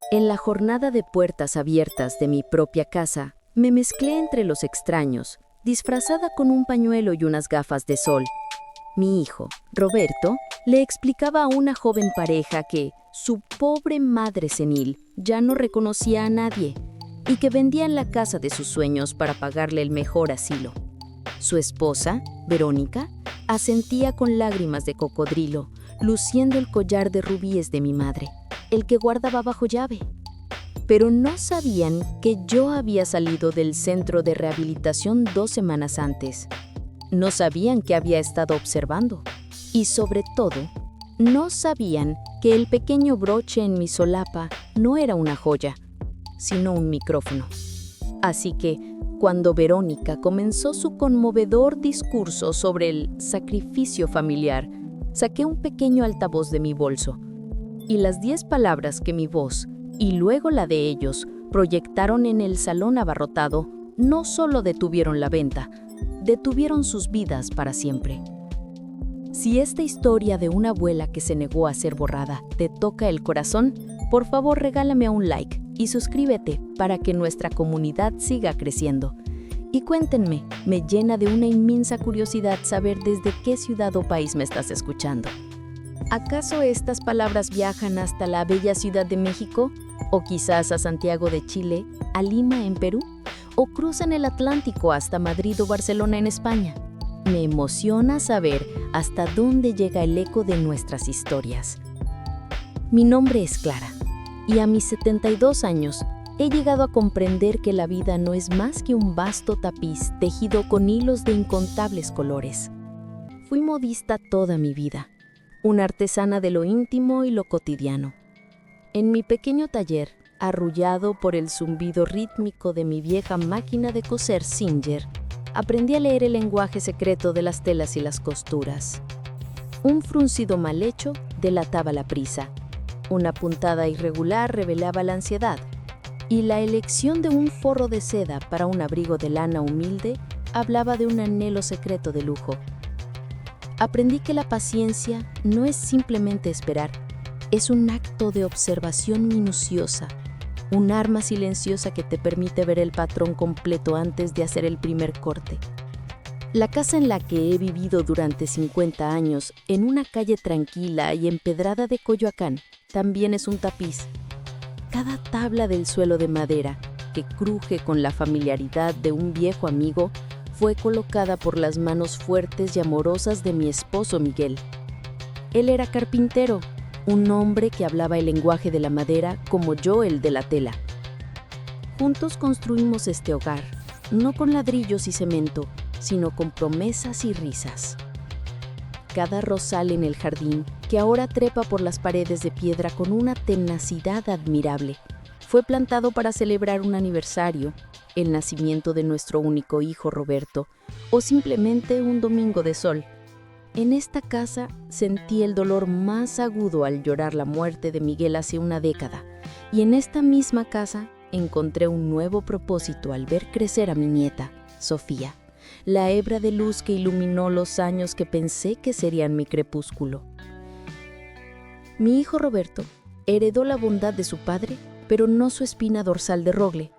En la jornada de puertas abiertas de mi propia casa, me mezclé entre los extraños, disfrazada con un pañuelo y unas gafas de sol. Mi hijo, Roberto, le explicaba a una joven pareja que su pobre madre senil ya no reconocía a nadie y que vendían la casa de sus sueños para pagarle el mejor asilo. Su esposa, Verónica, asentía con lágrimas de cocodrilo, luciendo el collar de rubíes de mi madre, el que guardaba bajo llave. Pero no sabían que yo había salido del centro de rehabilitación 2 semanas antes. No sabían que había estado observando. Y sobre todo, no sabían que el pequeño broche en mi solapa no era una joya, sino un micrófono. Así que, cuando Verónica comenzó su conmovedor discurso sobre el sacrificio familiar, saqué un pequeño altavoz de mi bolso, y las 10 palabras que mi voz, y luego la de ellos, proyectaron en el salón abarrotado, no solo detuvieron la venta, detuvieron sus vidas para siempre. Si esta historia de una abuela que se negó a ser borrada te toca el corazón, por favor regálame un like y suscríbete para que nuestra comunidad siga creciendo. Y cuéntenme, me llena de una inmensa curiosidad saber desde qué ciudad o país me estás escuchando. ¿Acaso estas palabras viajan hasta la bella Ciudad de México? ¿O quizás a Santiago de Chile, a Lima en Perú? ¿O cruzan el Atlántico hasta Madrid o Barcelona en España? Me emociona saber hasta dónde llega el eco de nuestras historias. Mi nombre es Clara, y a mis 72 años he llegado a comprender que la vida no es más que un vasto tapiz tejido con hilos de incontables colores. Fui modista toda mi vida, una artesana de lo íntimo y lo cotidiano. En mi pequeño taller, arrullado por el zumbido rítmico de mi vieja máquina de coser Singer, aprendí a leer el lenguaje secreto de las telas y las costuras. Un fruncido mal hecho delataba la prisa, una puntada irregular revelaba la ansiedad, y la elección de un forro de seda para un abrigo de lana humilde hablaba de un anhelo secreto de lujo. Aprendí que la paciencia no es simplemente esperar, es un acto de observación minuciosa, un arma silenciosa que te permite ver el patrón completo antes de hacer el primer corte. La casa en la que he vivido durante 50 años, en una calle tranquila y empedrada de Coyoacán, también es un tapiz. Cada tabla del suelo de madera, que cruje con la familiaridad de un viejo amigo, fue colocada por las manos fuertes y amorosas de mi esposo Miguel. Él era carpintero, un hombre que hablaba el lenguaje de la madera como yo el de la tela. Juntos construimos este hogar, no con ladrillos y cemento, sino con promesas y risas. Cada rosal en el jardín, que ahora trepa por las paredes de piedra con una tenacidad admirable, fue plantado para celebrar un aniversario, el nacimiento de nuestro único hijo Roberto, o simplemente un domingo de sol. En esta casa sentí el dolor más agudo al llorar la muerte de Miguel hace una década, y en esta misma casa encontré un nuevo propósito al ver crecer a mi nieta, Sofía, la hebra de luz que iluminó los años que pensé que serían mi crepúsculo. Mi hijo Roberto heredó la bondad de su padre, pero no su espina dorsal de rogle.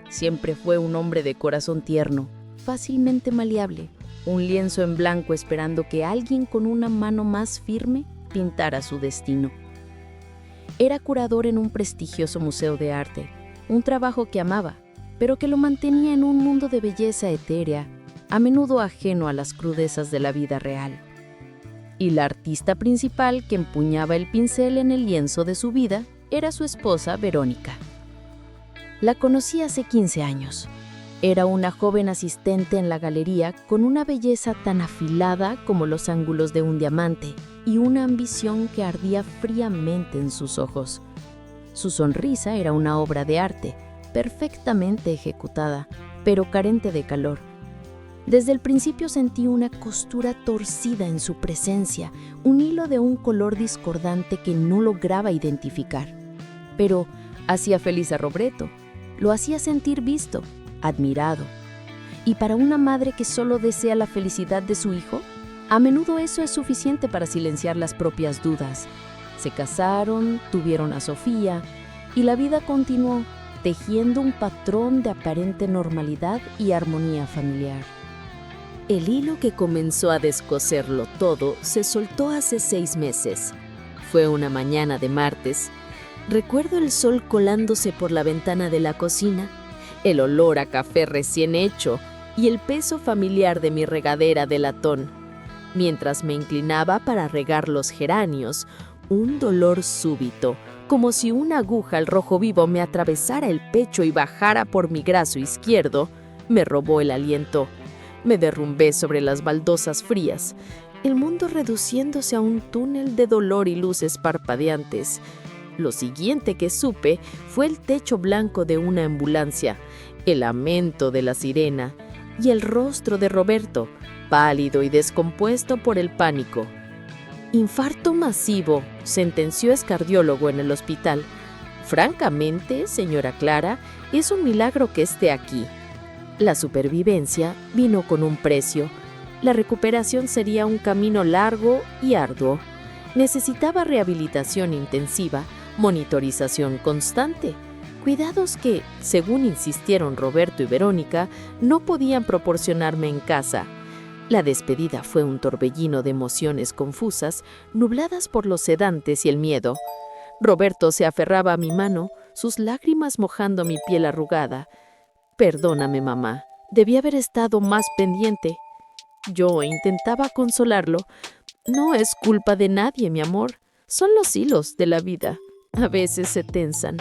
Siempre fue un hombre de corazón tierno, fácilmente maleable, un lienzo en blanco esperando que alguien con una mano más firme pintara su destino. Era curador en un prestigioso museo de arte, un trabajo que amaba, pero que lo mantenía en un mundo de belleza etérea, a menudo ajeno a las crudezas de la vida real. Y la artista principal que empuñaba el pincel en el lienzo de su vida era su esposa Verónica. La conocí hace 15 años. Era una joven asistente en la galería con una belleza tan afilada como los ángulos de un diamante y una ambición que ardía fríamente en sus ojos. Su sonrisa era una obra de arte, perfectamente ejecutada, pero carente de calor. Desde el principio sentí una costura torcida en su presencia, un hilo de un color discordante que no lograba identificar. Pero hacía feliz a Roberto, lo hacía sentir visto, admirado. Y para una madre que solo desea la felicidad de su hijo, a menudo eso es suficiente para silenciar las propias dudas. Se casaron, tuvieron a Sofía, y la vida continuó, tejiendo un patrón de aparente normalidad y armonía familiar. El hilo que comenzó a descoserlo todo se soltó hace 6 meses. Fue una mañana de martes. Recuerdo el sol colándose por la ventana de la cocina, el olor a café recién hecho y el peso familiar de mi regadera de latón. Mientras me inclinaba para regar los geranios, un dolor súbito, como si una aguja al rojo vivo me atravesara el pecho y bajara por mi brazo izquierdo, me robó el aliento. Me derrumbé sobre las baldosas frías, el mundo reduciéndose a un túnel de dolor y luces parpadeantes. Lo siguiente que supe fue el techo blanco de una ambulancia, el lamento de la sirena y el rostro de Roberto, pálido y descompuesto por el pánico. Infarto masivo, sentenció el cardiólogo en el hospital. Francamente, señora Clara, es un milagro que esté aquí. La supervivencia vino con un precio. La recuperación sería un camino largo y arduo. Necesitaba rehabilitación intensiva, monitorización constante, cuidados que, según insistieron Roberto y Verónica, no podían proporcionarme en casa. La despedida fue un torbellino de emociones confusas, nubladas por los sedantes y el miedo. Roberto se aferraba a mi mano, sus lágrimas mojando mi piel arrugada. Perdóname, mamá, debí haber estado más pendiente. Yo intentaba consolarlo. No es culpa de nadie, mi amor. Son los hilos de la vida. A veces se tensan.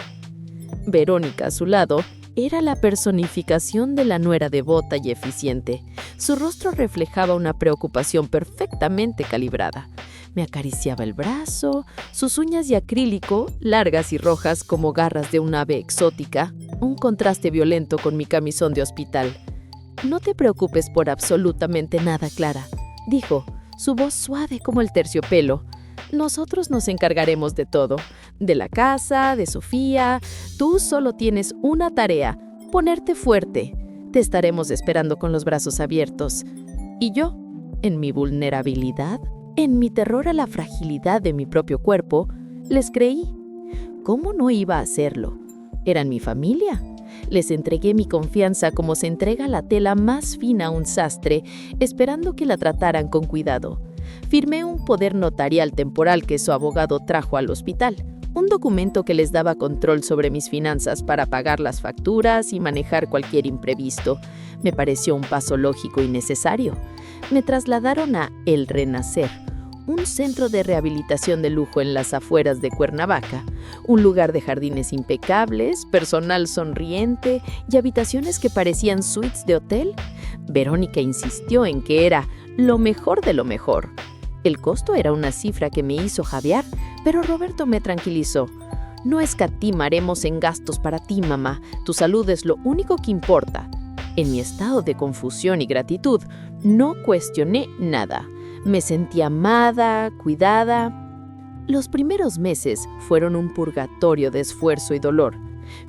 Verónica, a su lado, era la personificación de la nuera devota y eficiente. Su rostro reflejaba una preocupación perfectamente calibrada. Me acariciaba el brazo, sus uñas de acrílico, largas y rojas como garras de un ave exótica, un contraste violento con mi camisón de hospital. «No te preocupes por absolutamente nada, Clara», dijo, su voz suave como el terciopelo. «Nosotros nos encargaremos de todo, de la casa, de Sofía. Tú solo tienes una tarea, ponerte fuerte. Te estaremos esperando con los brazos abiertos». Y yo, en mi vulnerabilidad, en mi terror a la fragilidad de mi propio cuerpo, les creí. ¿Cómo no iba a hacerlo? Eran mi familia. Les entregué mi confianza como se entrega la tela más fina a un sastre, esperando que la trataran con cuidado. Firmé un poder notarial temporal que su abogado trajo al hospital, un documento que les daba control sobre mis finanzas para pagar las facturas y manejar cualquier imprevisto. Me pareció un paso lógico y necesario. Me trasladaron a El Renacer, un centro de rehabilitación de lujo en las afueras de Cuernavaca, un lugar de jardines impecables, personal sonriente y habitaciones que parecían suites de hotel. Verónica insistió en que era lo mejor de lo mejor. El costo era una cifra que me hizo jadear, pero Roberto me tranquilizó. «No escatimaremos en gastos para ti, mamá. Tu salud es lo único que importa». En mi estado de confusión y gratitud, no cuestioné nada. Me sentí amada, cuidada. Los primeros meses fueron un purgatorio de esfuerzo y dolor.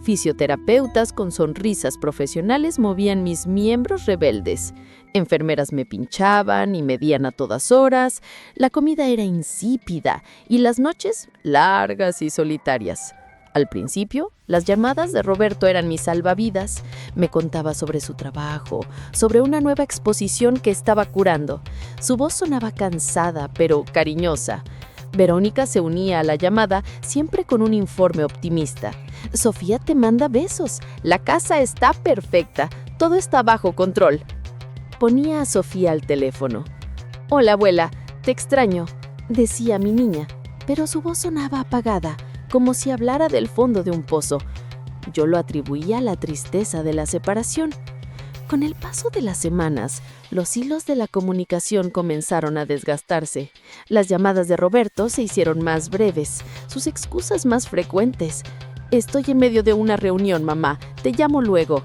Fisioterapeutas con sonrisas profesionales movían mis miembros rebeldes. Enfermeras me pinchaban y medían a todas horas. La comida era insípida y las noches largas y solitarias. Al principio, las llamadas de Roberto eran mis salvavidas. Me contaba sobre su trabajo, sobre una nueva exposición que estaba curando. Su voz sonaba cansada, pero cariñosa. Verónica se unía a la llamada, siempre con un informe optimista. «Sofía te manda besos. La casa está perfecta. Todo está bajo control». Ponía a Sofía al teléfono. «Hola, abuela. Te extraño», decía mi niña, pero su voz sonaba apagada, como si hablara del fondo de un pozo. Yo lo atribuía a la tristeza de la separación. Con el paso de las semanas, los hilos de la comunicación comenzaron a desgastarse. Las llamadas de Roberto se hicieron más breves, sus excusas más frecuentes. «Estoy en medio de una reunión, mamá. Te llamo luego».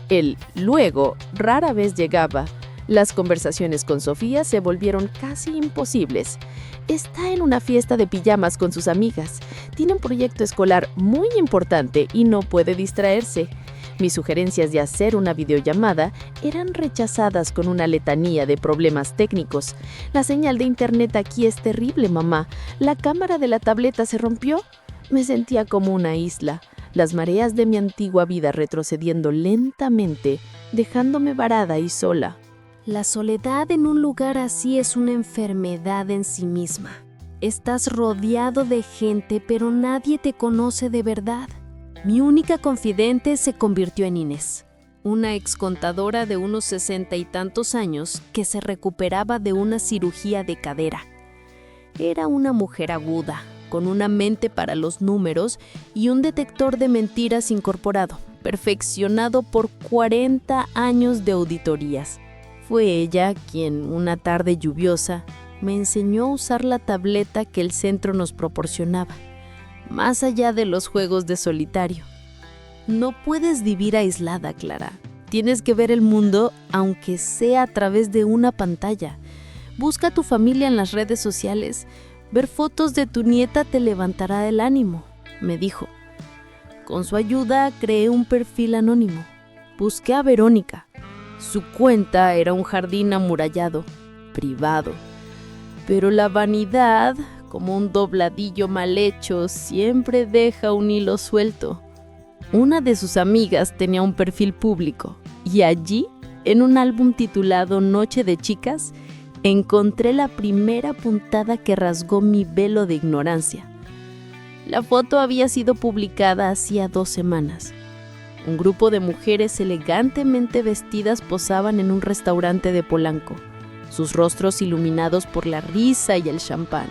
El luego rara vez llegaba. Las conversaciones con Sofía se volvieron casi imposibles. Está en una fiesta de pijamas con sus amigas. Tiene un proyecto escolar muy importante y no puede distraerse. Mis sugerencias de hacer una videollamada eran rechazadas con una letanía de problemas técnicos. «La señal de internet aquí es terrible, mamá. La cámara de la tableta se rompió». Me sentía como una isla. las mareas de mi antigua vida retrocediendo lentamente, dejándome varada y sola. La soledad en un lugar así es una enfermedad en sí misma. Estás rodeado de gente, pero nadie te conoce de verdad. Mi única confidente se convirtió en Inés, una excontadora de unos 60 y tantos años que se recuperaba de una cirugía de cadera. Era una mujer aguda, con una mente para los números y un detector de mentiras incorporado, perfeccionado por 40 años de auditorías. Fue ella quien, una tarde lluviosa, me enseñó a usar la tableta que el centro nos proporcionaba, más allá de los juegos de solitario. No puedes vivir aislada, Clara. Tienes que ver el mundo, aunque sea a través de una pantalla. Busca a tu familia en las redes sociales. Ver fotos de tu nieta te levantará el ánimo, me dijo. Con su ayuda creé un perfil anónimo. Busqué a Verónica. Su cuenta era un jardín amurallado, privado. Pero la vanidad, como un dobladillo mal hecho, siempre deja un hilo suelto. Una de sus amigas tenía un perfil público y allí, en un álbum titulado Noche de Chicas, encontré la primera puntada que rasgó mi velo de ignorancia. La foto había sido publicada hacía 2 semanas. Un grupo de mujeres elegantemente vestidas posaban en un restaurante de Polanco, sus rostros iluminados por la risa y el champán.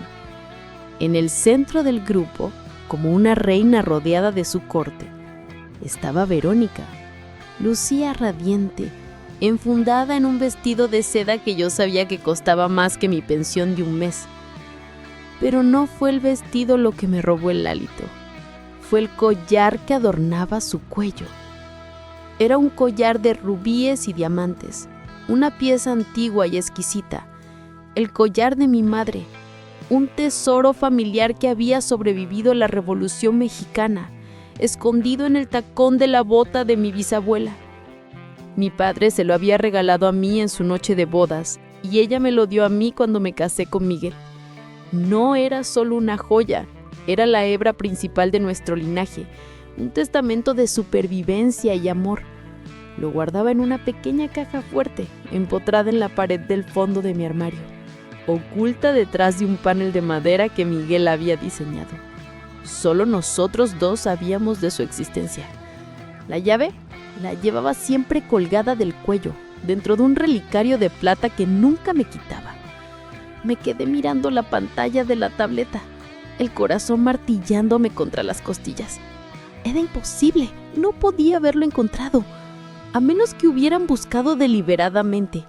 En el centro del grupo, como una reina rodeada de su corte, estaba Verónica. Lucía radiante, enfundada en un vestido de seda que yo sabía que costaba más que mi pensión de un mes. Pero no fue el vestido lo que me robó el hálito. Fue el collar que adornaba su cuello. Era un collar de rubíes y diamantes, una pieza antigua y exquisita. El collar de mi madre, un tesoro familiar que había sobrevivido a la Revolución Mexicana, escondido en el tacón de la bota de mi bisabuela. Mi padre se lo había regalado a mí en su noche de bodas y ella me lo dio a mí cuando me casé con Miguel. No era solo una joya, era la hebra principal de nuestro linaje, un testamento de supervivencia y amor. Lo guardaba en una pequeña caja fuerte, empotrada en la pared del fondo de mi armario, oculta detrás de un panel de madera que Miguel había diseñado. Solo nosotros 2 sabíamos de su existencia. La llave la llevaba siempre colgada del cuello, dentro de un relicario de plata que nunca me quitaba. Me quedé mirando la pantalla de la tableta, el corazón martillándome contra las costillas. Era imposible, no podía haberlo encontrado, a menos que hubieran buscado deliberadamente,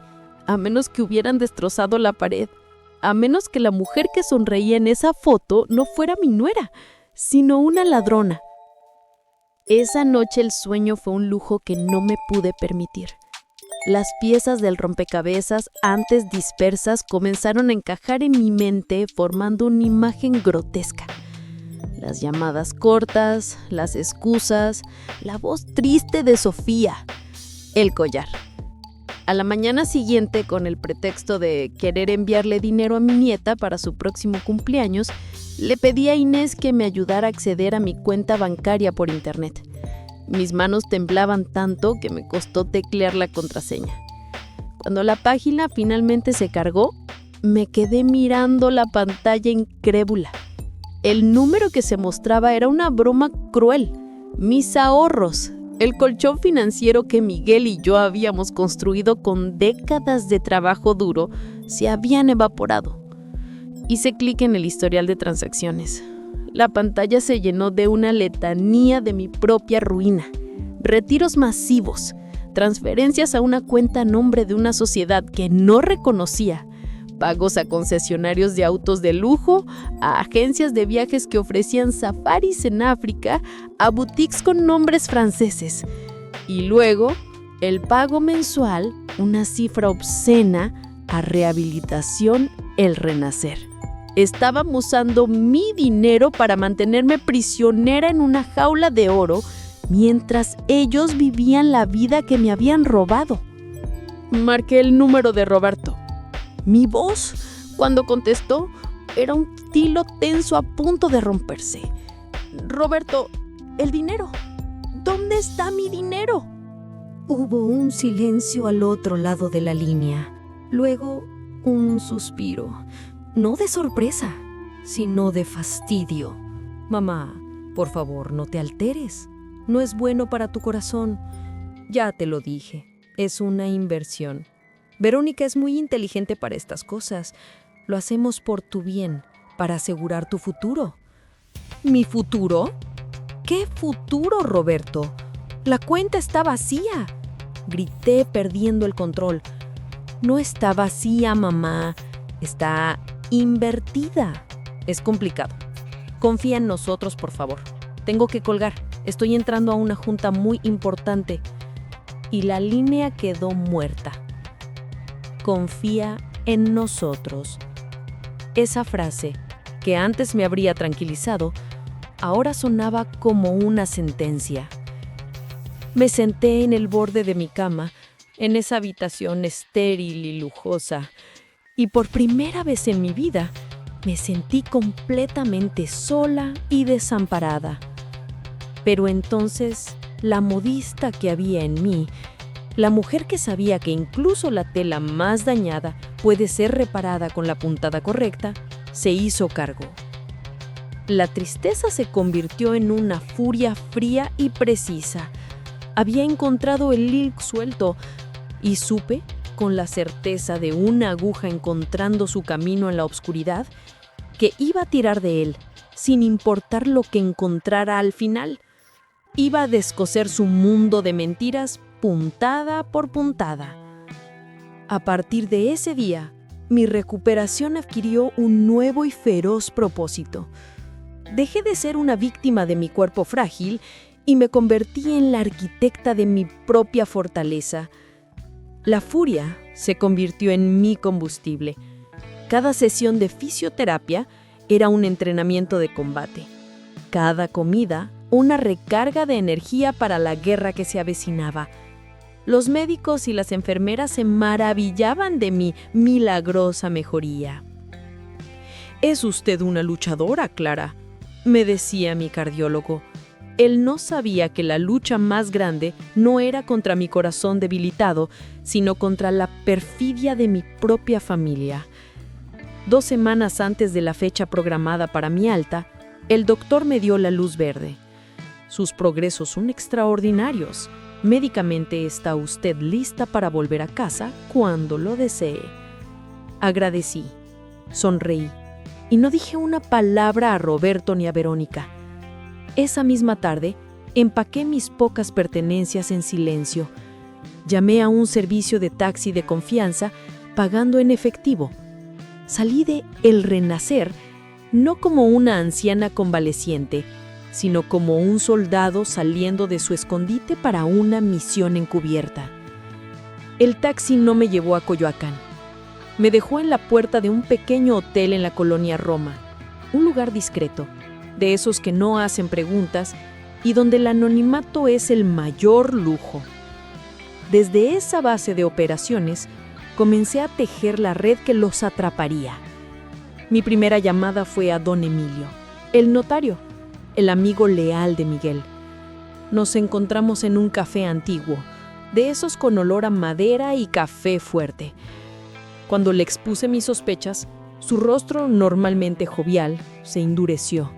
a menos que hubieran destrozado la pared, a menos que la mujer que sonreía en esa foto no fuera mi nuera, sino una ladrona. Esa noche el sueño fue un lujo que no me pude permitir. Las piezas del rompecabezas, antes dispersas, comenzaron a encajar en mi mente formando una imagen grotesca. Las llamadas cortas, las excusas, la voz triste de Sofía, el collar. A la mañana siguiente, con el pretexto de querer enviarle dinero a mi nieta para su próximo cumpleaños, le pedí a Inés que me ayudara a acceder a mi cuenta bancaria por internet. Mis manos temblaban tanto que me costó teclear la contraseña. Cuando la página finalmente se cargó, me quedé mirando la pantalla incrédula. El número que se mostraba era una broma cruel. Mis ahorros, el colchón financiero que Miguel y yo habíamos construido con décadas de trabajo duro, se habían evaporado. Hice clic en el historial de transacciones. La pantalla se llenó de una letanía de mi propia ruina. Retiros masivos, transferencias a una cuenta a nombre de una sociedad que no reconocía, pagos a concesionarios de autos de lujo, a agencias de viajes que ofrecían safaris en África, a boutiques con nombres franceses. Y luego, el pago mensual, una cifra obscena, a Rehabilitación El Renacer. Estaban usando mi dinero para mantenerme prisionera en una jaula de oro, mientras ellos vivían la vida que me habían robado. Marqué el número de Roberto. Mi voz, cuando contestó, era un tilo tenso a punto de romperse. Roberto, ¿El dinero? ¿Dónde está mi dinero? Hubo un silencio al otro lado de la línea. Luego, un suspiro. No de sorpresa, sino de fastidio. Mamá, por favor, no te alteres. No es bueno para tu corazón. Ya te lo dije, es una inversión. Verónica es muy inteligente para estas cosas. Lo hacemos por tu bien, para asegurar tu futuro. ¿Mi futuro? ¿Qué futuro, Roberto? La cuenta está vacía. Grité perdiendo el control. No está vacía, mamá. Está invertida. Es complicado. Confía en nosotros, por favor. Tengo que colgar. Estoy entrando a una junta muy importante. Y la línea quedó muerta. Confía en nosotros. Esa frase, que antes me habría tranquilizado, ahora sonaba como una sentencia. Me senté en el borde de mi cama, en esa habitación estéril y lujosa, y por primera vez en mi vida me sentí completamente sola y desamparada. Pero entonces, la modista que había en mí, la mujer que sabía que incluso la tela más dañada puede ser reparada con la puntada correcta, se hizo cargo. La tristeza se convirtió en una furia fría y precisa. Había encontrado el hilk suelto y supe, con la certeza de una aguja encontrando su camino en la oscuridad, que iba a tirar de él, sin importar lo que encontrara al final. Iba a descoser su mundo de mentiras puntada por puntada. A partir de ese día, mi recuperación adquirió un nuevo y feroz propósito. Dejé de ser una víctima de mi cuerpo frágil y me convertí en la arquitecta de mi propia fortaleza. La furia se convirtió en mi combustible. Cada sesión de fisioterapia era un entrenamiento de combate. Cada comida, una recarga de energía para la guerra que se avecinaba. Los médicos y las enfermeras se maravillaban de mi milagrosa mejoría. «Es usted una luchadora, Clara», me decía mi cardiólogo. Él no sabía que la lucha más grande no era contra mi corazón debilitado, sino contra la perfidia de mi propia familia. 2 semanas antes de la fecha programada para mi alta, el doctor me dio la luz verde. Sus progresos son extraordinarios. Médicamente está usted lista para volver a casa cuando lo desee. Agradecí, sonreí y no dije una palabra a Roberto ni a Verónica. Esa misma tarde, empaqué mis pocas pertenencias en silencio. Llamé a un servicio de taxi de confianza, pagando en efectivo. Salí de El Renacer no como una anciana convaleciente, sino como un soldado saliendo de su escondite para una misión encubierta. El taxi no me llevó a Coyoacán. Me dejó en la puerta de un pequeño hotel en la colonia Roma, un lugar discreto, de esos que no hacen preguntas y donde el anonimato es el mayor lujo. Desde esa base de operaciones, comencé a tejer la red que los atraparía. Mi primera llamada fue a don Emilio, el notario, el amigo leal de Miguel. Nos encontramos en un café antiguo, de esos con olor a madera y café fuerte. Cuando le expuse mis sospechas, su rostro, normalmente jovial, se endureció.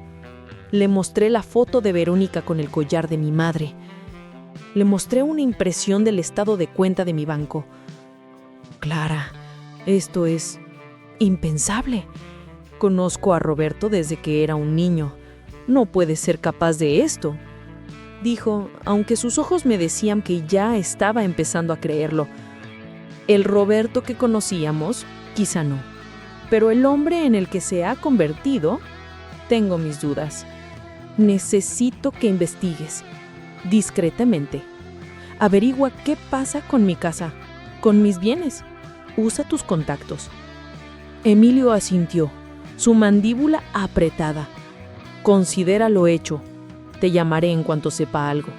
Le mostré la foto de Verónica con el collar de mi madre. Le mostré una impresión del estado de cuenta de mi banco. Clara, esto es impensable. Conozco a Roberto desde que era un niño. No puede ser capaz de esto, dijo, aunque sus ojos me decían que ya estaba empezando a creerlo. El Roberto que conocíamos, quizá no, pero el hombre en el que se ha convertido, tengo mis dudas. Necesito que investigues, discretamente. Averigua qué pasa con mi casa, con mis bienes. Usa tus contactos. Emilio asintió, su mandíbula apretada. Considera lo hecho. Te llamaré en cuanto sepa algo.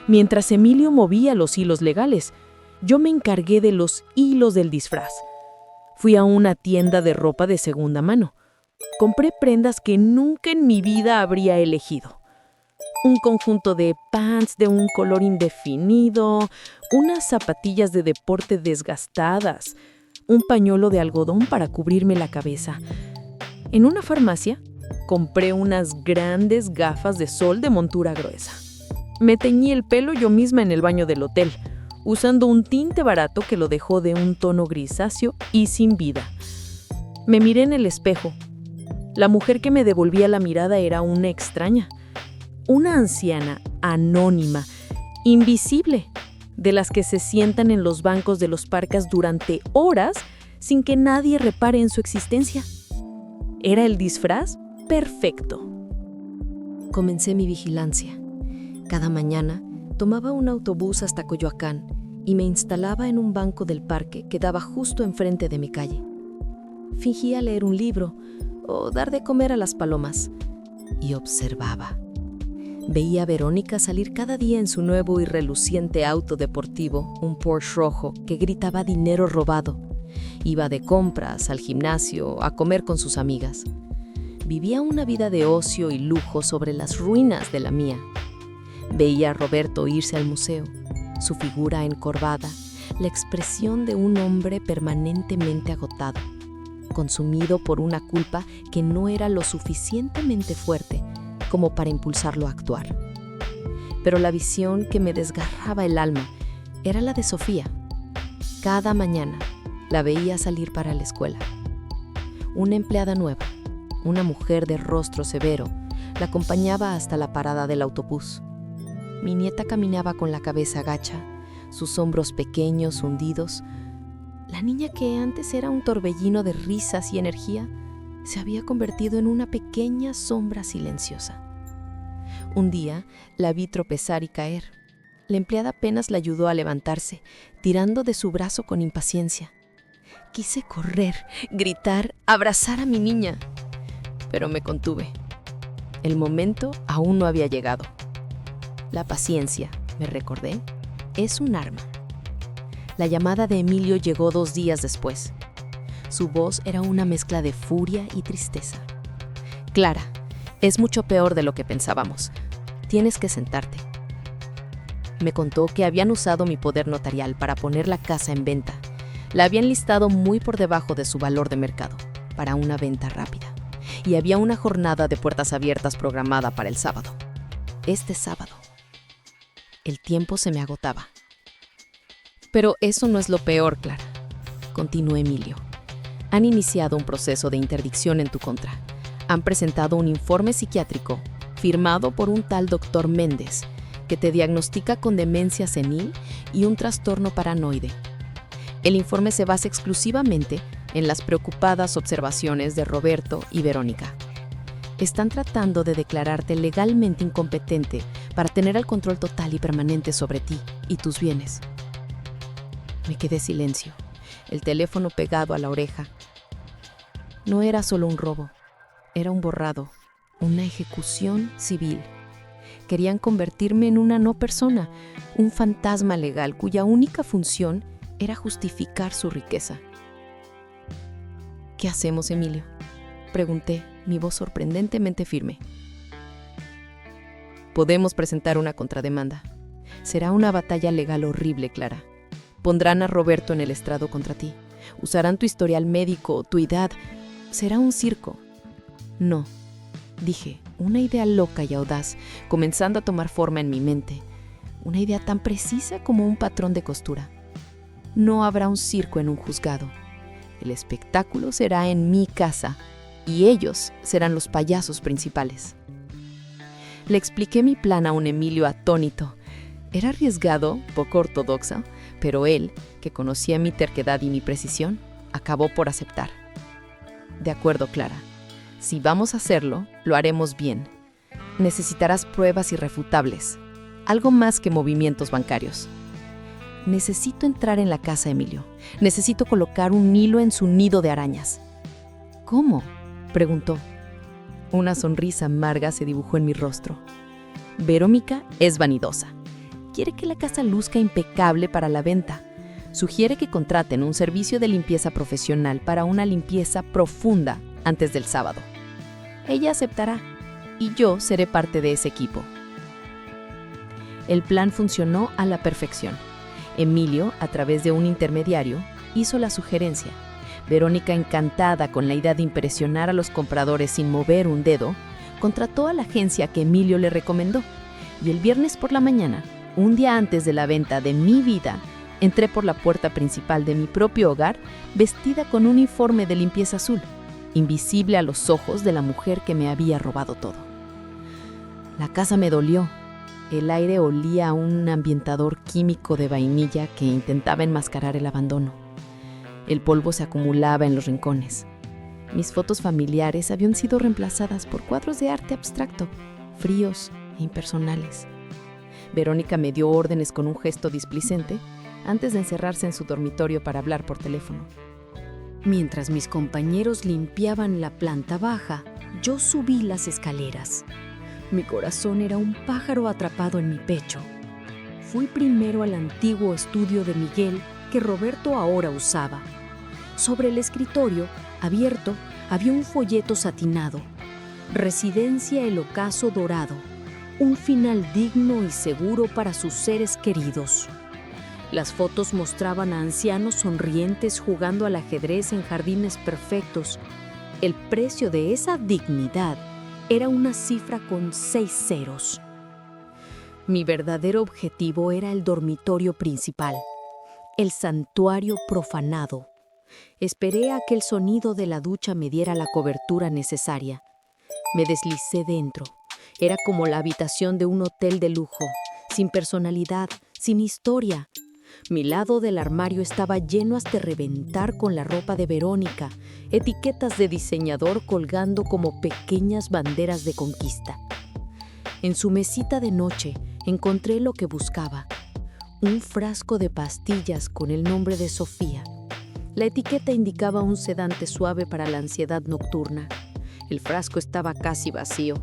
Mientras Emilio movía los hilos legales, yo me encargué de los hilos del disfraz. Fui a una tienda de ropa de segunda mano. Compré prendas que nunca en mi vida habría elegido. un conjunto de pants de un color indefinido, unas zapatillas de deporte desgastadas, un pañuelo de algodón para cubrirme la cabeza. En una farmacia, compré unas grandes gafas de sol de montura gruesa. Me teñí el pelo yo misma en el baño del hotel, usando un tinte barato que lo dejó de un tono grisáceo y sin vida. Me miré en el espejo. La mujer que me devolvía la mirada era una extraña, una anciana anónima, invisible, de las que se sientan en los bancos de los parques durante horas sin que nadie repare en su existencia. Era el disfraz perfecto. Comencé mi vigilancia. Cada mañana tomaba un autobús hasta Coyoacán y me instalaba en un banco del parque que daba justo enfrente de mi calle. Fingía leer un libro o dar de comer a las palomas y observaba. Veía a Verónica salir cada día en su nuevo y reluciente auto deportivo, un Porsche rojo que gritaba dinero robado. Iba de compras, al gimnasio, a comer con sus amigas. Vivía una vida de ocio y lujo sobre las ruinas de la mía. Veía a Roberto irse al museo, su figura encorvada, la expresión de un hombre permanentemente agotado, consumido por una culpa que no era lo suficientemente fuerte como para impulsarlo a actuar. Pero la visión que me desgarraba el alma era la de Sofía. Cada mañana la veía salir para la escuela. Una empleada nueva, una mujer de rostro severo, la acompañaba hasta la parada del autobús. Mi nieta caminaba con la cabeza gacha, sus hombros pequeños, hundidos. La niña que antes era un torbellino de risas y energía, se había convertido en una pequeña sombra silenciosa. Un día la vi tropezar y caer. La empleada apenas la ayudó a levantarse, tirando de su brazo con impaciencia. Quise correr, gritar, abrazar a mi niña, pero me contuve. El momento aún no había llegado. La paciencia, me recordé, es un arma. La llamada de Emilio llegó 2 días después. Su voz era una mezcla de furia y tristeza. Clara, es mucho peor de lo que pensábamos. Tienes que sentarte. Me contó que habían usado mi poder notarial para poner la casa en venta. La habían listado muy por debajo de su valor de mercado, para una venta rápida. Y había una jornada de puertas abiertas programada para el sábado. Este sábado. El tiempo se me agotaba. Pero eso no es lo peor, Clara, continuó Emilio. Han iniciado un proceso de interdicción en tu contra. Han presentado un informe psiquiátrico firmado por un tal doctor Méndez que te diagnostica con demencia senil y un trastorno paranoide. El informe se basa exclusivamente en las preocupadas observaciones de Roberto y Verónica. Están tratando de declararte legalmente incompetente para tener el control total y permanente sobre ti y tus bienes. Me quedé silencio, el teléfono pegado a la oreja. No era solo un robo, era un borrado, una ejecución civil. Querían convertirme en una no persona, un fantasma legal cuya única función era justificar su riqueza. ¿Qué hacemos, Emilio?, pregunté, mi voz sorprendentemente firme. Podemos presentar una contrademanda. Será una batalla legal horrible, Clara. Pondrán a Roberto en el estrado contra ti. Usarán tu historial médico, tu edad. Será un circo. No, dije, una idea loca y audaz, comenzando a tomar forma en mi mente. Una idea tan precisa como un patrón de costura. No habrá un circo en un juzgado. El espectáculo será en mi casa y ellos serán los payasos principales. Le expliqué mi plan a un Emilio atónito. Era arriesgado, poco ortodoxo, pero él, que conocía mi terquedad y mi precisión, acabó por aceptar. De acuerdo, Clara. Si vamos a hacerlo, lo haremos bien. Necesitarás pruebas irrefutables, algo más que movimientos bancarios. Necesito entrar en la casa, Emilio. Necesito colocar un hilo en su nido de arañas. ¿Cómo?, preguntó. Una sonrisa amarga se dibujó en mi rostro. Verónica es vanidosa. Quiere que la casa luzca impecable para la venta. Sugiere que contraten un servicio de limpieza profesional para una limpieza profunda antes del sábado. Ella aceptará y yo seré parte de ese equipo. El plan funcionó a la perfección. Emilio, a través de un intermediario, hizo la sugerencia. Verónica, encantada con la idea de impresionar a los compradores sin mover un dedo, contrató a la agencia que Emilio le recomendó. Y el viernes por la mañana, un día antes de la venta de mi vida, entré por la puerta principal de mi propio hogar vestida con un uniforme de limpieza azul, invisible a los ojos de la mujer que me había robado todo. La casa me dolió. El aire olía a un ambientador químico de vainilla que intentaba enmascarar el abandono. El polvo se acumulaba en los rincones. Mis fotos familiares habían sido reemplazadas por cuadros de arte abstracto, fríos e impersonales. Verónica me dio órdenes con un gesto displicente antes de encerrarse en su dormitorio para hablar por teléfono. Mientras mis compañeros limpiaban la planta baja, yo subí las escaleras. Mi corazón era un pájaro atrapado en mi pecho. Fui primero al antiguo estudio de Miguel que Roberto ahora usaba. Sobre el escritorio, abierto, había un folleto satinado. Residencia El Ocaso Dorado. Un final digno y seguro para sus seres queridos. Las fotos mostraban a ancianos sonrientes jugando al ajedrez en jardines perfectos. El precio de esa dignidad era una cifra con 6 ceros. Mi verdadero objetivo era el dormitorio principal, el santuario profanado. Esperé a que el sonido de la ducha me diera la cobertura necesaria. Me deslicé dentro. Era como la habitación de un hotel de lujo, sin personalidad, sin historia. Mi lado del armario estaba lleno hasta reventar con la ropa de Verónica, etiquetas de diseñador colgando como pequeñas banderas de conquista. En su mesita de noche encontré lo que buscaba, un frasco de pastillas con el nombre de Sofía. La etiqueta indicaba un sedante suave para la ansiedad nocturna. El frasco estaba casi vacío.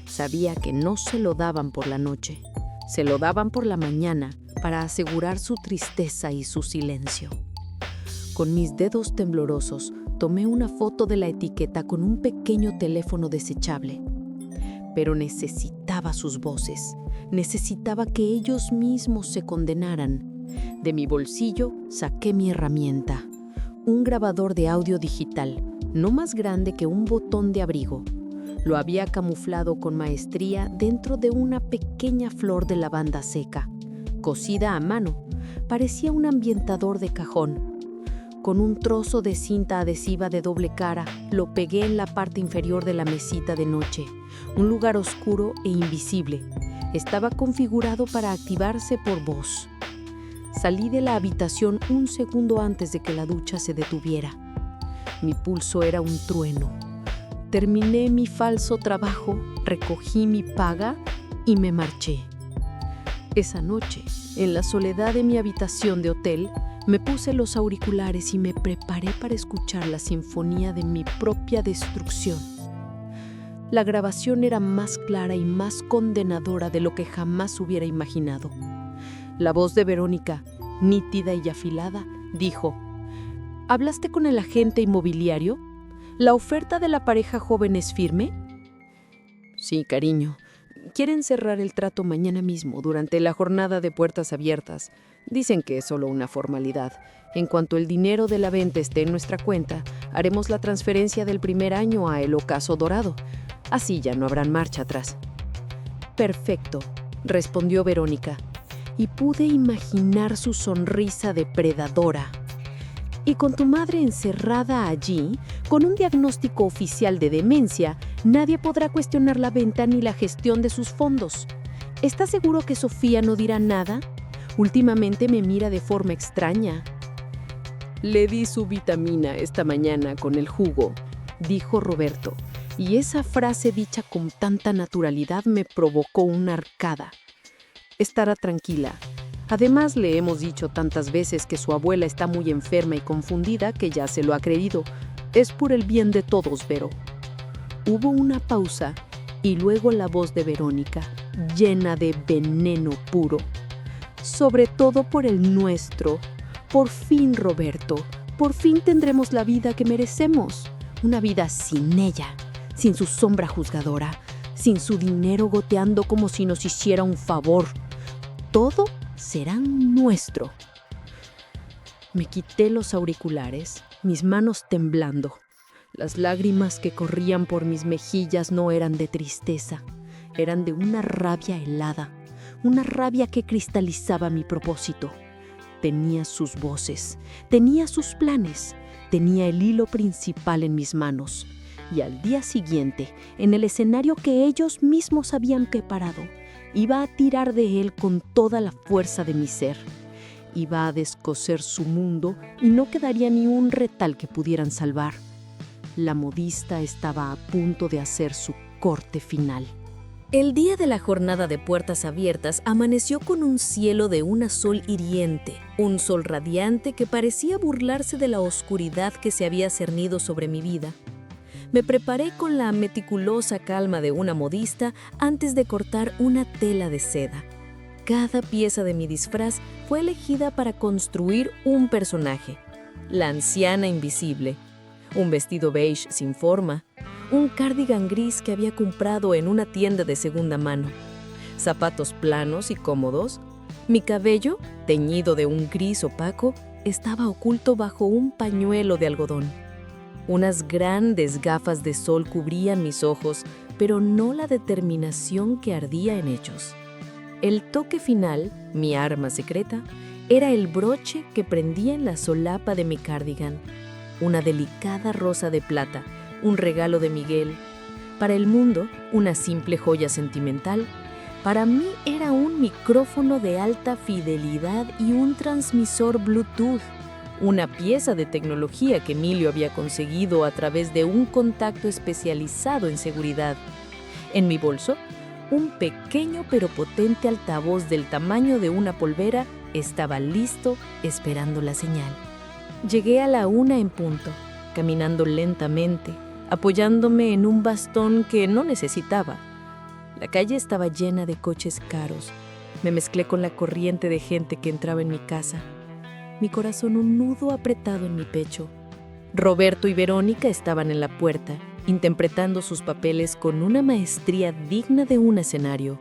Sabía que no se lo daban por la noche, se lo daban por la mañana para asegurar su tristeza y su silencio. Con mis dedos temblorosos, tomé una foto de la etiqueta con un pequeño teléfono desechable. Pero necesitaba sus voces, necesitaba que ellos mismos se condenaran. De mi bolsillo saqué mi herramienta, un grabador de audio digital, no más grande que un botón de abrigo. Lo había camuflado con maestría dentro de una pequeña flor de lavanda seca, cosida a mano. Parecía un ambientador de cajón. Con un trozo de cinta adhesiva de doble cara, lo pegué en la parte inferior de la mesita de noche, un lugar oscuro e invisible. Estaba configurado para activarse por voz. Salí de la habitación un segundo antes de que la ducha se detuviera. Mi pulso era un trueno. Terminé mi falso trabajo, recogí mi paga y me marché. Esa noche, en la soledad de mi habitación de hotel, me puse los auriculares y me preparé para escuchar la sinfonía de mi propia destrucción. La grabación era más clara y más condenadora de lo que jamás hubiera imaginado. La voz de Verónica, nítida y afilada, dijo: ¿Hablaste con el agente inmobiliario? ¿La oferta de la pareja joven es firme? Sí, cariño. Quieren cerrar el trato mañana mismo, durante la jornada de puertas abiertas. Dicen que es solo una formalidad. En cuanto el dinero de la venta esté en nuestra cuenta, haremos la transferencia del primer año a El Ocaso Dorado. Así ya no habrá marcha atrás. Perfecto, respondió Verónica, y pude imaginar su sonrisa depredadora. Y con tu madre encerrada allí, con un diagnóstico oficial de demencia, nadie podrá cuestionar la venta ni la gestión de sus fondos. ¿Estás seguro que Sofía no dirá nada? Últimamente me mira de forma extraña. Le di su vitamina esta mañana con el jugo, dijo Roberto, y esa frase dicha con tanta naturalidad me provocó una arcada. Estará tranquila. Además, le hemos dicho tantas veces que su abuela está muy enferma y confundida que ya se lo ha creído. Es por el bien de todos, Vero. Hubo una pausa y luego la voz de Verónica, llena de veneno puro. Sobre todo por el nuestro. Por fin, Roberto, por fin tendremos la vida que merecemos. Una vida sin ella, sin su sombra juzgadora, sin su dinero goteando como si nos hiciera un favor. todo será nuestro. Me quité los auriculares, mis manos temblando. Las lágrimas que corrían por mis mejillas no eran de tristeza, eran de una rabia helada, una rabia que cristalizaba mi propósito. Tenía sus voces, tenía sus planes, tenía el hilo principal en mis manos. Y al día siguiente, en el escenario que ellos mismos habían preparado, iba a tirar de él con toda la fuerza de mi ser. Iba a descoser su mundo y no quedaría ni un retal que pudieran salvar. La modista estaba a punto de hacer su corte final. El día de la jornada de puertas abiertas amaneció con un cielo de un azul hiriente, un sol radiante que parecía burlarse de la oscuridad que se había cernido sobre mi vida. Me preparé con la meticulosa calma de una modista antes de cortar una tela de seda. Cada pieza de mi disfraz fue elegida para construir un personaje. La anciana invisible, un vestido beige sin forma, un cardigan gris que había comprado en una tienda de segunda mano, zapatos planos y cómodos. Mi cabello, teñido de un gris opaco, estaba oculto bajo un pañuelo de algodón. Unas grandes gafas de sol cubrían mis ojos, pero no la determinación que ardía en ellos. El toque final, mi arma secreta, era el broche que prendía en la solapa de mi cardigan, una delicada rosa de plata, un regalo de Miguel. Para el mundo, una simple joya sentimental. Para mí era un micrófono de alta fidelidad y un transmisor Bluetooth, una pieza de tecnología que Emilio había conseguido a través de un contacto especializado en seguridad. En mi bolso, un pequeño pero potente altavoz del tamaño de una polvera estaba listo esperando la señal. Llegué a la 1 en punto, caminando lentamente, apoyándome en un bastón que no necesitaba. La calle estaba llena de coches caros. Me mezclé con la corriente de gente que entraba en mi casa. Mi corazón un nudo apretado en mi pecho. Roberto y Verónica estaban en la puerta, interpretando sus papeles con una maestría digna de un escenario.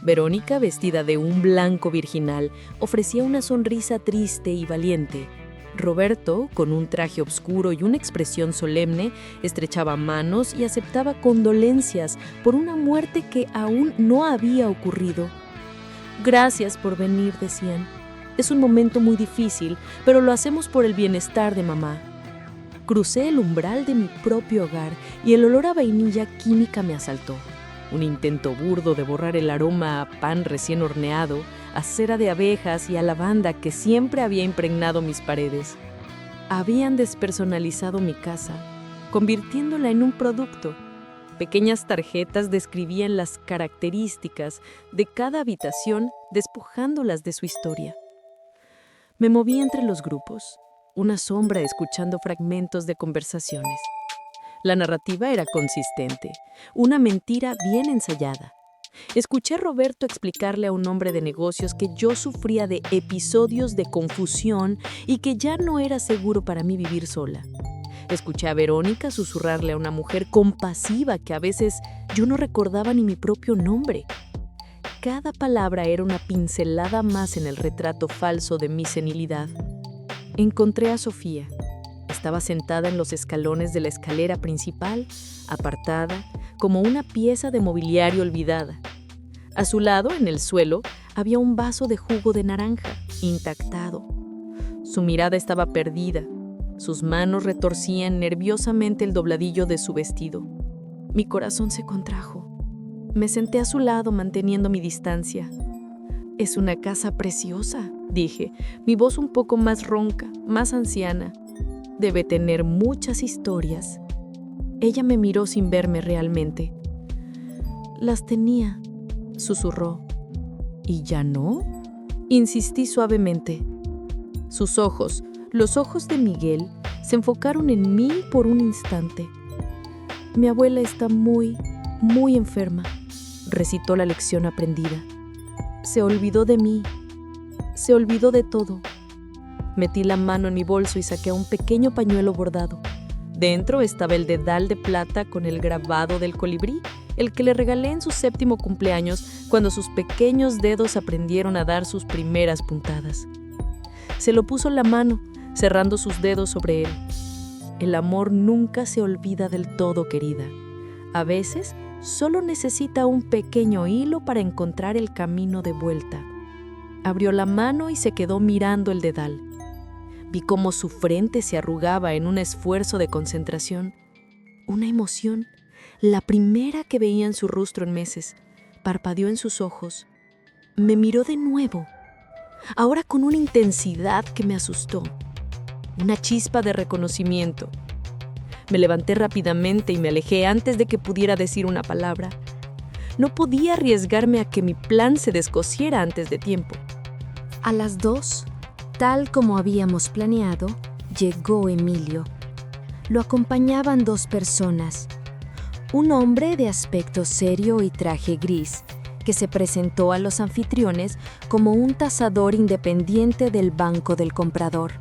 Verónica, vestida de un blanco virginal, ofrecía una sonrisa triste y valiente. Roberto, con un traje oscuro y una expresión solemne, estrechaba manos y aceptaba condolencias por una muerte que aún no había ocurrido. «Gracias por venir», decían. «Es un momento muy difícil, pero lo hacemos por el bienestar de mamá». Crucé el umbral de mi propio hogar y el olor a vainilla química me asaltó. Un intento burdo de borrar el aroma a pan recién horneado, a cera de abejas y a lavanda que siempre había impregnado mis paredes. Habían despersonalizado mi casa, convirtiéndola en un producto. Pequeñas tarjetas describían las características de cada habitación, despojándolas de su historia. Me moví entre los grupos, una sombra escuchando fragmentos de conversaciones. La narrativa era consistente, una mentira bien ensayada. Escuché a Roberto explicarle a un hombre de negocios que yo sufría de episodios de confusión y que ya no era seguro para mí vivir sola. Escuché a Verónica susurrarle a una mujer compasiva que a veces yo no recordaba ni mi propio nombre. Cada palabra era una pincelada más en el retrato falso de mi senilidad. Encontré a Sofía. Estaba sentada en los escalones de la escalera principal, apartada, como una pieza de mobiliario olvidada. A su lado, en el suelo, había un vaso de jugo de naranja, intactado. Su mirada estaba perdida. Sus manos retorcían nerviosamente el dobladillo de su vestido. Mi corazón se contrajo. Me senté a su lado manteniendo mi distancia. «Es una casa preciosa», dije, mi voz un poco más ronca, más anciana. «Debe tener muchas historias». Ella me miró sin verme realmente. «Las tenía», susurró. «¿Y ya no?», insistí suavemente. Sus ojos, los ojos de Miguel, se enfocaron en mí por un instante. «Mi abuela está muy enferma», recitó la lección aprendida. «Se olvidó de mí, se olvidó de todo». Metí la mano en mi bolso y saqué un pequeño pañuelo bordado. Dentro estaba el dedal de plata con el grabado del colibrí el que le regalé en su 7º cumpleaños cuando sus pequeños dedos aprendieron a dar sus primeras puntadas. Se lo puso en la mano, cerrando sus dedos sobre él. El amor nunca se olvida del todo, querida. A veces, solo necesita un pequeño hilo para encontrar el camino de vuelta. Abrió la mano y se quedó mirando el dedal. Vi cómo su frente se arrugaba en un esfuerzo de concentración. Una emoción, la primera que veía en su rostro en meses, parpadeó en sus ojos. Me miró de nuevo, ahora con una intensidad que me asustó. Una chispa de reconocimiento. Me levanté rápidamente y me alejé antes de que pudiera decir una palabra. No podía arriesgarme a que mi plan se descosiera antes de tiempo. A las 2, tal como habíamos planeado, llegó Emilio. Lo acompañaban 2 personas. Un hombre de aspecto serio y traje gris, que se presentó a los anfitriones como un tasador independiente del banco del comprador.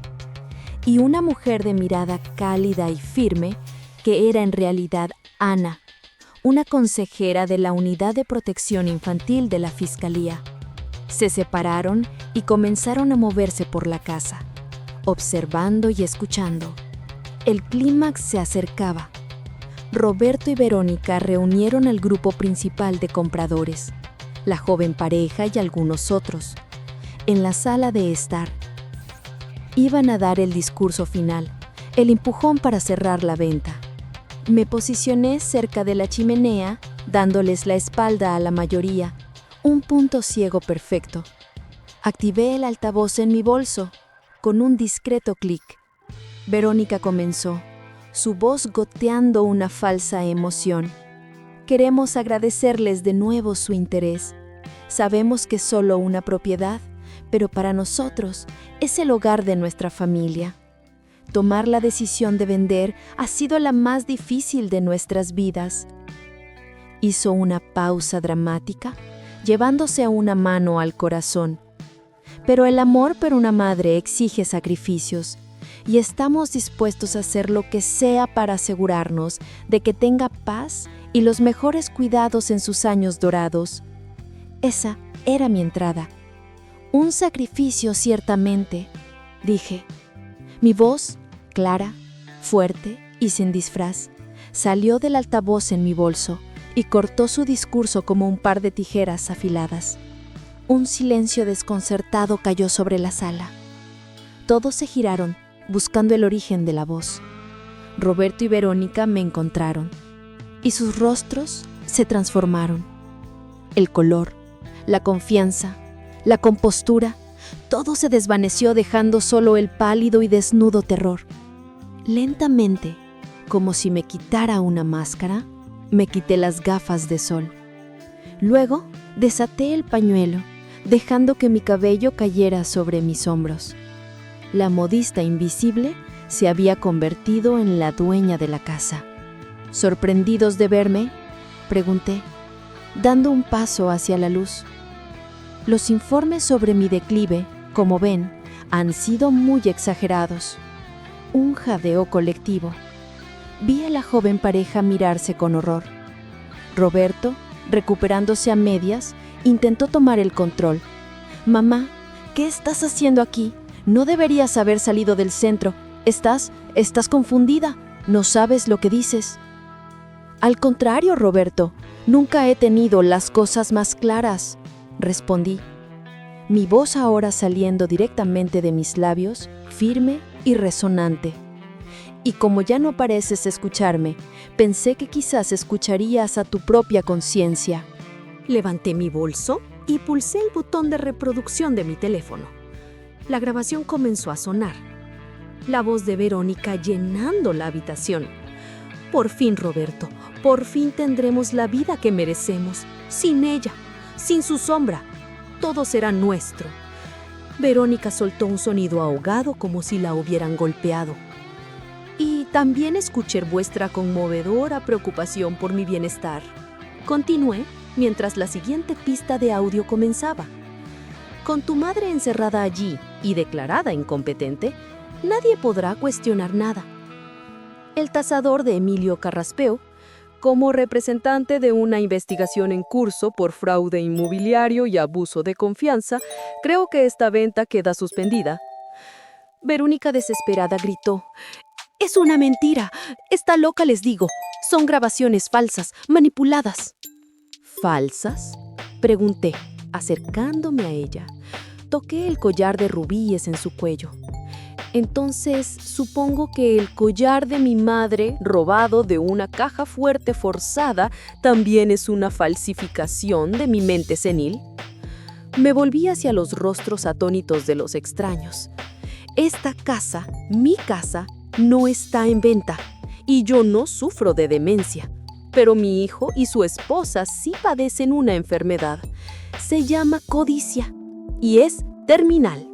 Y una mujer de mirada cálida y firme, que era en realidad Ana, una consejera de la Unidad de Protección Infantil de la Fiscalía. Se separaron y comenzaron a moverse por la casa, observando y escuchando. El clímax se acercaba. Roberto y Verónica reunieron al grupo principal de compradores, la joven pareja y algunos otros, en la sala de estar. Iban a dar el discurso final, el empujón para cerrar la venta. Me posicioné cerca de la chimenea, dándoles la espalda a la mayoría, un punto ciego perfecto. Activé el altavoz en mi bolso, con un discreto clic. Verónica comenzó, su voz goteando una falsa emoción. Queremos agradecerles de nuevo su interés. Sabemos que es solo una propiedad, pero para nosotros es el hogar de nuestra familia. Tomar la decisión de vender ha sido la más difícil de nuestras vidas. Hizo una pausa dramática, llevándose una mano al corazón. Pero el amor por una madre exige sacrificios, y estamos dispuestos a hacer lo que sea para asegurarnos de que tenga paz y los mejores cuidados en sus años dorados. Esa era mi entrada. Un sacrificio, ciertamente, dije. Mi voz, clara, fuerte y sin disfraz, salió del altavoz en mi bolso y cortó su discurso como un par de tijeras afiladas. Un silencio desconcertado cayó sobre la sala. Todos se giraron, buscando el origen de la voz. Roberto y Verónica me encontraron, y sus rostros se transformaron. El color, la confianza, la compostura, todo se desvaneció dejando solo el pálido y desnudo terror. Lentamente, como si me quitara una máscara, me quité las gafas de sol. Luego, desaté el pañuelo, dejando que mi cabello cayera sobre mis hombros. La modista invisible se había convertido en la dueña de la casa. ¿Sorprendidos de verme?, pregunté, dando un paso hacia la luz. Los informes sobre mi declive, como ven, han sido muy exagerados. Un jadeo colectivo. Vi a la joven pareja mirarse con horror. Roberto, recuperándose a medias, intentó tomar el control. «Mamá, ¿qué estás haciendo aquí? No deberías haber salido del centro. Estás confundida. No sabes lo que dices». «Al contrario, Roberto, nunca he tenido las cosas más claras», respondí. Mi voz ahora saliendo directamente de mis labios, firme y resonante. Y como ya no pareces escucharme, pensé que quizás escucharías a tu propia conciencia. Levanté mi bolso y pulsé el botón de reproducción de mi teléfono. La grabación comenzó a sonar. La voz de Verónica llenando la habitación. Por fin, Roberto, por fin tendremos la vida que merecemos. Sin ella, sin su sombra, todo será nuestro. Verónica soltó un sonido ahogado como si la hubieran golpeado. Y también escuché vuestra conmovedora preocupación por mi bienestar. Continué mientras la siguiente pista de audio comenzaba. Con tu madre encerrada allí y declarada incompetente, nadie podrá cuestionar nada. El tasador de Emilio Carraspeo Como representante de una investigación en curso por fraude inmobiliario y abuso de confianza, creo que esta venta queda suspendida. Verónica desesperada gritó: «Es una mentira. Está loca, les digo. Son grabaciones falsas, manipuladas». ¿Falsas?, pregunté, acercándome a ella. Toqué el collar de rubíes en su cuello. Entonces, supongo que el collar de mi madre, robado de una caja fuerte forzada, también es una falsificación de mi mente senil. Me volví hacia los rostros atónitos de los extraños. Esta casa, mi casa, no está en venta, y yo no sufro de demencia. Pero mi hijo y su esposa sí padecen una enfermedad. Se llama codicia y es terminal.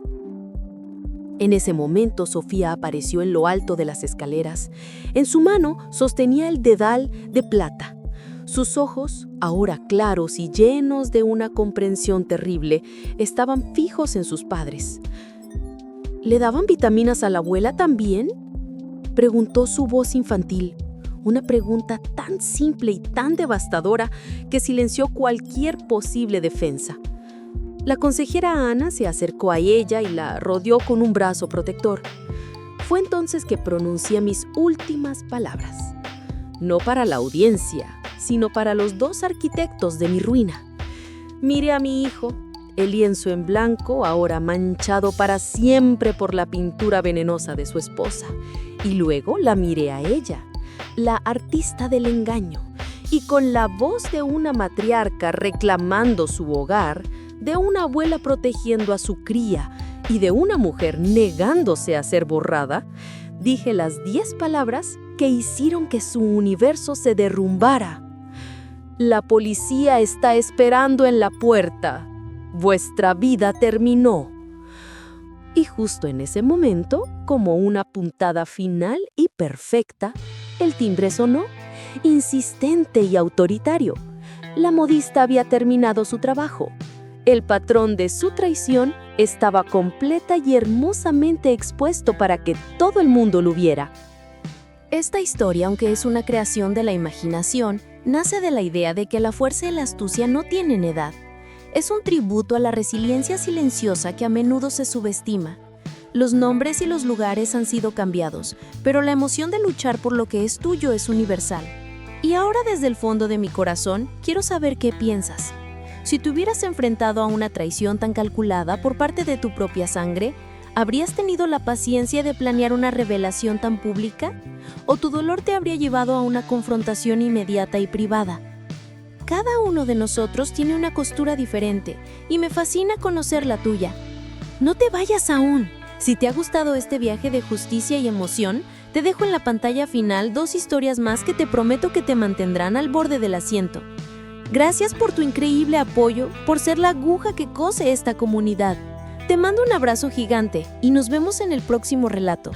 En ese momento, Sofía apareció en lo alto de las escaleras. En su mano sostenía el dedal de plata. Sus ojos, ahora claros y llenos de una comprensión terrible, estaban fijos en sus padres. ¿Le daban vitaminas a la abuela también?, preguntó su voz infantil. Una pregunta tan simple y tan devastadora que silenció cualquier posible defensa. La consejera Ana se acercó a ella y la rodeó con un brazo protector. Fue entonces que pronuncié mis últimas palabras. No para la audiencia, sino para los 2 arquitectos de mi ruina. Miré a mi hijo, el lienzo en blanco, ahora manchado para siempre por la pintura venenosa de su esposa. Y luego la miré a ella, la artista del engaño, y con la voz de una matriarca reclamando su hogar, de una abuela protegiendo a su cría y de una mujer negándose a ser borrada, dije las 10 palabras que hicieron que su universo se derrumbara. La policía está esperando en la puerta. Vuestra vida terminó. Y justo en ese momento, como una puntada final y perfecta, el timbre sonó, insistente y autoritario. La modista había terminado su trabajo. El patrón de su traición estaba completa y hermosamente expuesto para que todo el mundo lo viera. Esta historia, aunque es una creación de la imaginación, nace de la idea de que la fuerza y la astucia no tienen edad. Es un tributo a la resiliencia silenciosa que a menudo se subestima. Los nombres y los lugares han sido cambiados, pero la emoción de luchar por lo que es tuyo es universal. Y ahora, desde el fondo de mi corazón, quiero saber qué piensas. Si te hubieras enfrentado a una traición tan calculada por parte de tu propia sangre, ¿habrías tenido la paciencia de planear una revelación tan pública? ¿O tu dolor te habría llevado a una confrontación inmediata y privada? Cada uno de nosotros tiene una costura diferente y me fascina conocer la tuya. No te vayas aún. Si te ha gustado este viaje de justicia y emoción, te dejo en la pantalla final 2 historias más que te prometo que te mantendrán al borde del asiento. Gracias por tu increíble apoyo, por ser la aguja que cose esta comunidad. Te mando un abrazo gigante y nos vemos en el próximo relato.